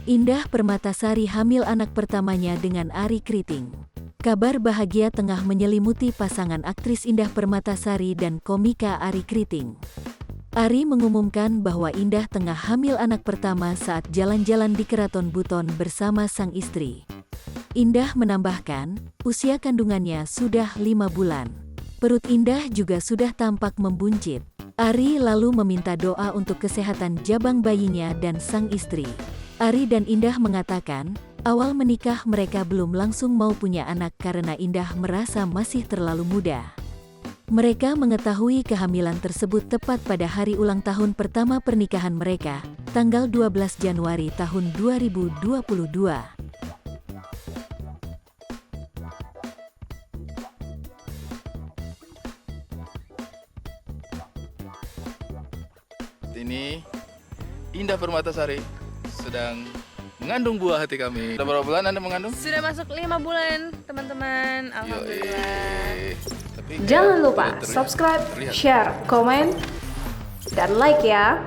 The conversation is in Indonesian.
Indah Permatasari hamil anak pertamanya dengan Arie Kriting. Kabar bahagia tengah menyelimuti pasangan aktris Indah Permatasari dan komika Arie Kriting. Arie mengumumkan bahwa Indah tengah hamil anak pertama saat jalan-jalan di Keraton Buton bersama sang istri. Indah menambahkan, usia kandungannya sudah 5 bulan. Perut Indah juga sudah tampak membuncit. Arie lalu meminta doa untuk kesehatan jabang bayinya dan sang istri. Arie dan Indah mengatakan, awal menikah mereka belum langsung mau punya anak karena Indah merasa masih terlalu muda. Mereka mengetahui kehamilan tersebut tepat pada hari ulang tahun pertama pernikahan mereka, tanggal 12 Januari tahun 2022. Ini Indah Permatasari sedang mengandung buah hati kami. Sudah berapa bulan Anda mengandung? Sudah masuk 5 bulan, teman-teman. Alhamdulillah. Jangan lupa subscribe, share, komen, dan like ya.